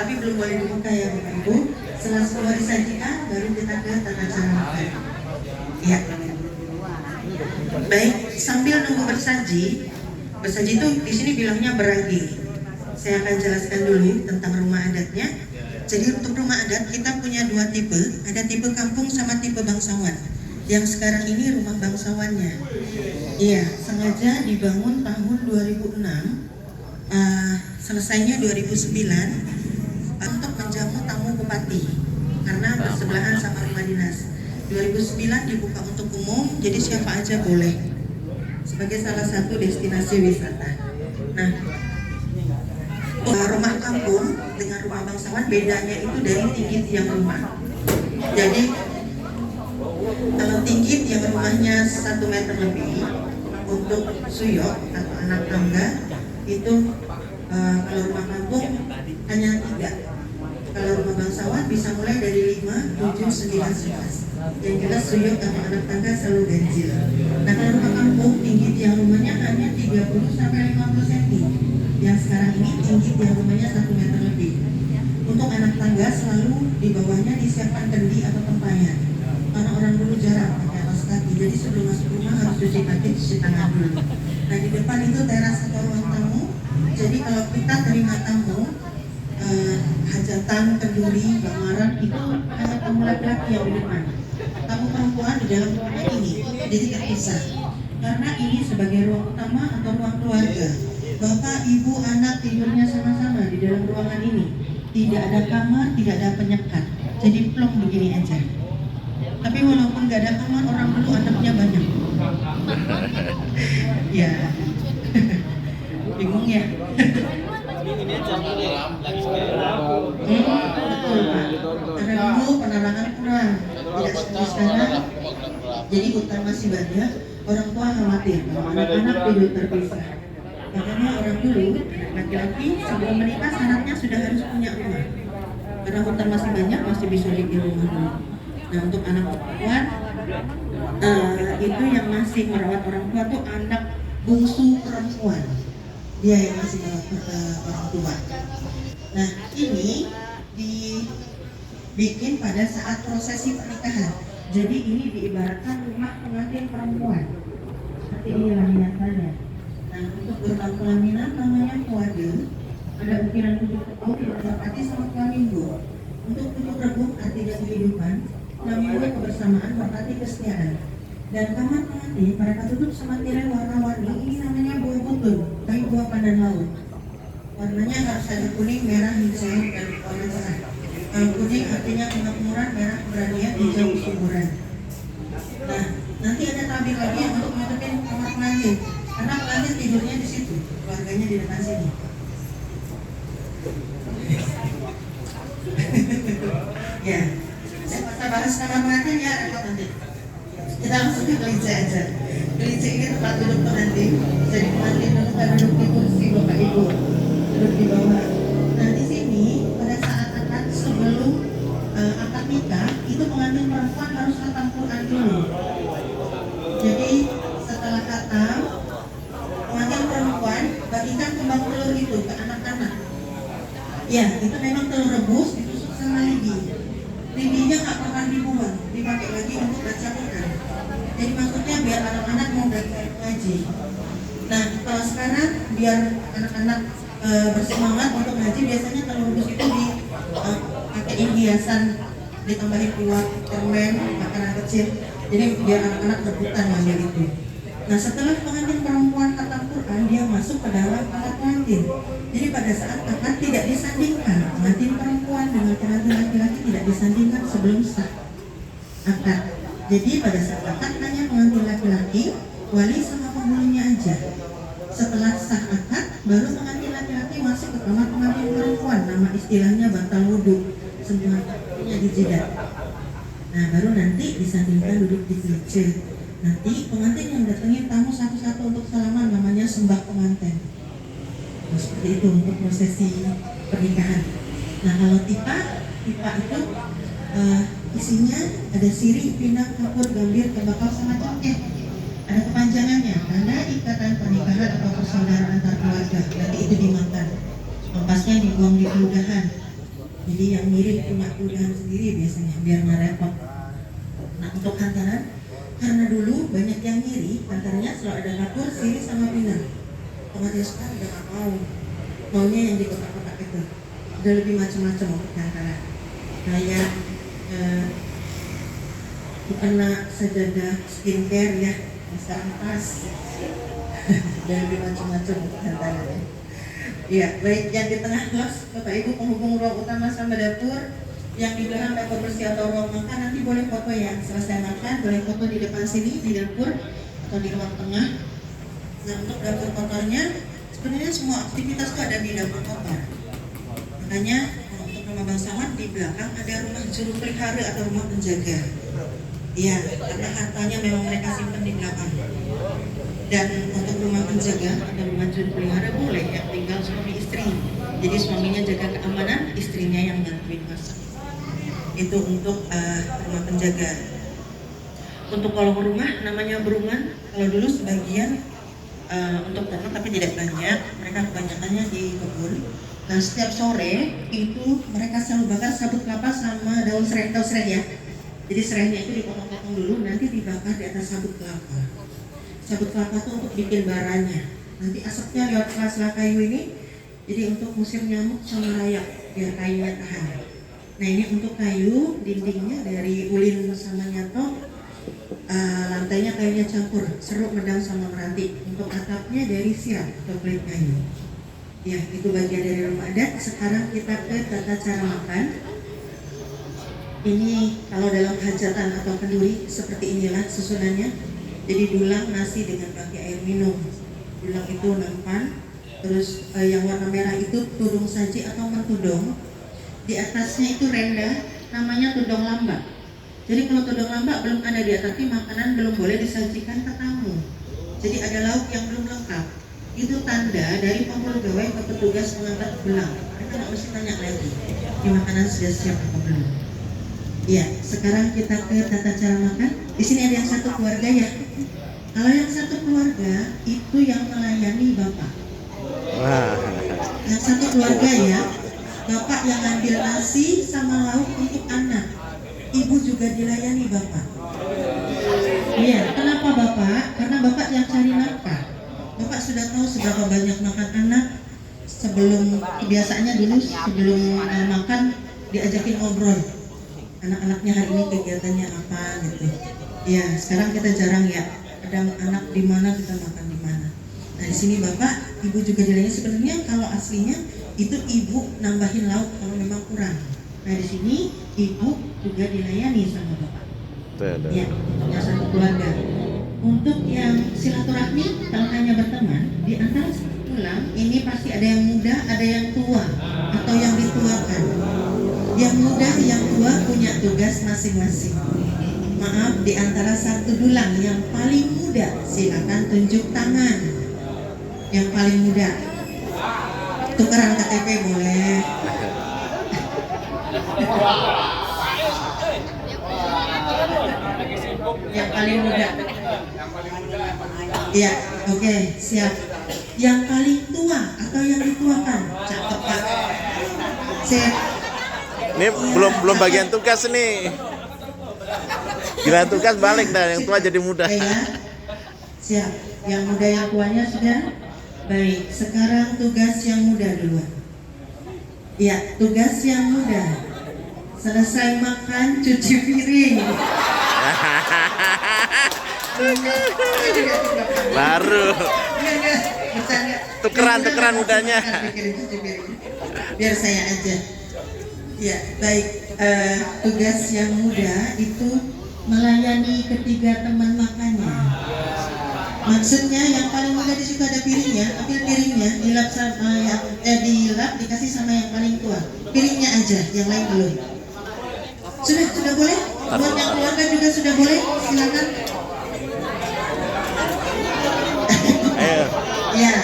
tapi belum boleh dibuka ya Bapak Ibu. Setelah semua disajikan, baru kita ke tata cara makan. Ya. Baik, sambil nunggu bersaji itu di sini bilangnya beragi. Saya akan jelaskan dulu tentang rumah adatnya. Jadi untuk rumah adat kita punya dua tipe, ada tipe kampung sama tipe bangsawan. Yang sekarang ini rumah bangsawannya. Iya, sengaja dibangun tahun 2006, selesainya 2009 untuk menjamu tamu bupati karena bersebelahan sama rumah dinas. 2009 dibuka untuk umum, jadi siapa aja boleh sebagai salah satu destinasi wisata. Nah, rumah kampung dengan rumah bangsawan bedanya itu dari tinggi tiang rumah. Jadi kalau tinggi tiang rumahnya 1 meter lebih, untuk suyok atau anak tangga itu kalau rumah kampung hanya 3. Kalau rumah bangsawan bisa mulai dari 5, 7, 9, 11. Yang jelas suyok atau anak tangga selalu ganjil. Nah kalau rumah kampung tinggi tiang rumahnya hanya 30 sampai 50 cm. Yang sekarang ini tinggi tiang rumahnya 1 meter lebih. Untuk anak tangga selalu di bawahnya disiapkan kendi atau tempayan. Karena orang dulu jarang pakai alas kaki, jadi sebelum masuk rumah harus cuci kaki, cuci tangan dulu. Nah di depan itu teras atau ruang tamu. Jadi kalau kita terima tamu, hajatan, kenduri, lamaran itu hanya tamu laki-laki yang di depan. Tamu perempuan di dalam ruangan ini jadi terpisah. Karena ini sebagai ruang utama atau ruang keluarga. Bapak, ibu, anak tidurnya sama-sama di dalam ruangan ini. Tidak ada kamar, tidak ada penyekat. Jadi plong begini aja. Tapi walaupun gak ada kamar, orang dulu anaknya banyak. Ya, bingung ya. Ini aja ini lagi Betul Pak. Karena dulu penerangan kurang, tidak seperti sekarang. Jadi hutan masih banyak, orang tua khawatir kalau anak-anak tidur terpisah. Makanya orang dulu, laki-laki sebelum menikah syaratnya sudah harus punya rumah. Karena hutan masih banyak, masih bisa bikin rumah dulu. Nah untuk anak perempuan, itu yang masih merawat orang tua tuh anak bungsu perempuan. Dia yang masih merawat orang tua. Nah ini dibikin pada saat prosesi pernikahan. Jadi ini diibaratkan rumah pengantin perempuan. Seperti ini laminatannya. Nah untuk gerbang pelaminan namanya kuade. Ada ukiran 7 ketuk yang berarti sama flamingo. Untuk 7 rebung artinya kehidupan, flamingo kebersamaan berarti kesetiaan. Dan kamar pengantin mereka tutup sama tirai warna-warni. Ini namanya buah butun, kayu buah pandan laut. Warnanya harus ada kuning, merah, hijau, dan warna cerah. Kuning artinya kemakmuran, merah keberanian, hijau kesuburan. Nah, nanti ada tabir lagi yang untuk menutupin kamar pengantin. Karena pengantin tidurnya di situ, keluarganya di depan sini. Ya, saya bahas kamar pengantin ya, repot nanti. Kita langsung ke kelinci aja. Kelinci ini tempat duduk pengantin. Jadi pengantin dulu kan duduk di kursi bapak ibu, duduk di bawah. Nah di sini pada saat akad sebelum akad nikah itu pengantin perempuan harus khatam Quran dulu. Jadi setelah khatam, pengantin perempuan bagikan kembang telur itu ke anak-anak. Ya itu memang telur rebus ditusuk sama lidi. Lidinya nggak pernah dibuang, dipakai lagi untuk baca Quran. Jadi maksudnya biar anak-anak mau belajar ngaji. Nah kalau sekarang biar anak-anak bersemangat untuk ngaji, biasanya telur rebus itu dipakein hiasan, ditambahin kuah, permen, makanan kecil. Jadi biar anak-anak rebutan ngambil itu. Nah setelah pengantin perempuan khatam Quran, dia masuk ke dalam akad pengantin. Jadi pada saat akad tidak disandingkan, pengantin perempuan dengan pengantin laki-laki tidak disandingkan sebelum sah akad. Jadi pada saat akad hanya pengantin laki-laki, wali sama penghulunya aja. Setelah sah akad, baru pengantin laki-laki masuk ke kamar pengantin perempuan. Nama istilahnya bantal wudhu, semuanya di jidat. Nah baru nanti disandingkan duduk di kelinci. Nanti pengantin yang datangin tamu satu-satu untuk salaman, namanya sembah pengantin. Nah, seperti itu untuk prosesi pernikahan. Nah kalau tipa itu isinya ada sirih, pinang, kapur, gambir, tembakau, sama cengkeh. Ada kepanjangannya, tanda ikatan pernikahan atau persaudaraan antar keluarga. Nanti itu dimakan. Ampasnya dibuang di keludahan. Jadi yang mirip punya kelurahan sendiri biasanya biar nggak repot. Nah untuk hantaran, karena dulu banyak yang ngiri, hantarnya selalu ada kapur, siri sama pindah. Otomatis sekarang udah nggak mau, maunya yang di kotak-kotak itu. Udah lebih macam-macam untuk hantaran. Kayak bukanlah sajadah skincare ya, bisa tas. Dan lebih macam-macam untuk hantarannya. Iya, baik yang di tengah kelas, Bapak Ibu penghubung ruang utama sama dapur, yang di belakang dapur bersih atau ruang makan, nanti boleh foto ya, selesai makan, boleh foto di depan sini, di dapur, atau di ruang tengah. Nah untuk dapur kotornya, sebenarnya semua aktivitas itu ada di dapur kotor. Makanya untuk rumah bangsawan di belakang ada rumah juru pelihara atau rumah penjaga. Iya, karena hartanya memang mereka simpan di belakang. Dan untuk rumah penjaga atau rumah juru pelihara boleh yang tinggal suami istri. Jadi suaminya jaga keamanan, istrinya yang bantuin masak. Itu untuk rumah penjaga. Untuk kolong rumah namanya berungan. Kalau dulu sebagian untuk ternak tapi tidak banyak. Mereka kebanyakannya di kebun. Nah setiap sore itu mereka selalu bakar sabut kelapa sama daun serai ya. Jadi serainya itu dipotong-potong dulu, nanti dibakar di atas sabut kelapa. Sabut kelapa itu untuk bikin baranya. Nanti asapnya lewat sela-sela kayu ini, jadi untuk musir nyamuk sama rayap biar kayunya tahan. Nah ini untuk kayu, dindingnya dari ulin sama nyatok, lantainya kayunya campur, seruk, medang sama meranti. Untuk atapnya dari siap atau kulit kayu. Ya itu bagian dari rumah adat. Sekarang kita ke tata cara makan. Ini kalau dalam hajatan atau kenduri seperti inilah susunannya. Jadi dulang nasi dengan pakai air minum. Dulang itu nampan. Terus yang warna merah itu tudung saji atau mentudong. Di atasnya itu renda, namanya tudong lambak. Jadi kalau tudong lambak belum ada di atas, makanan belum boleh disajikan ke tamu. Jadi ada lauk yang belum lengkap. Itu tanda dari pegawai ke petugas mengangkat belang. Mereka nggak mesti tanya lagi, ini makanan sudah siap atau belum. Ya, sekarang kita ke tata cara makan. Di sini ada yang satu keluarga ya. Kalau yang satu keluarga itu yang melayani bapak. Yang satu keluarga ya, bapak yang ngambil nasi sama lauk untuk anak. Ibu juga dilayani bapak. Iya, kenapa bapak? Karena bapak yang cari nafkah. Bapak sudah tahu seberapa banyak makan anak. Sebelum kebiasaannya dulu sebelum makan diajakin ngobrol. Anak-anaknya hari ini kegiatannya apa gitu. Ya, sekarang kita jarang ya. Ada anak di mana kita makan di mana. Nah, di sini Bapak, Ibu juga dilayani. Sebenarnya kalau aslinya itu Ibu nambahin lauk kalau memang kurang. Nah, di sini Ibu juga dilayani sama Bapak. Ya, yang satu keluarga. Untuk yang silaturahmi, kalau hanya berteman, di antara tulang ini pasti ada yang muda, ada yang tua atau yang dituakan. Yang muda, yang tua punya tugas masing-masing. Maaf, di antara satu dulang yang paling muda, silakan tunjuk tangan. Yang paling muda, tukeran KTP boleh. Yang paling muda. Iya, oke, siap. Yang paling tua atau yang dituakan, cakep Pak. Siap. Ini belum bagian tugas nih. Gila tugas balik dah, yang tua jadi muda. Ya. Siap. Yang muda yang tuanya sudah. Baik, sekarang tugas yang muda duluan. Ya, tugas yang muda. Selesai makan, cuci piring. Baru. Bercanda. Tukeran mudanya. Biar saya aja. Ya, baik. Tugas yang muda itu melayani ketiga teman makannya. Maksudnya yang paling muda di situ ada piringnya, ambil piringnya, dilap sama dilap dikasih sama yang paling tua. Piringnya aja, yang lain belum. Sudah boleh? Buat yang keluarga juga sudah boleh? Silakan. Ya,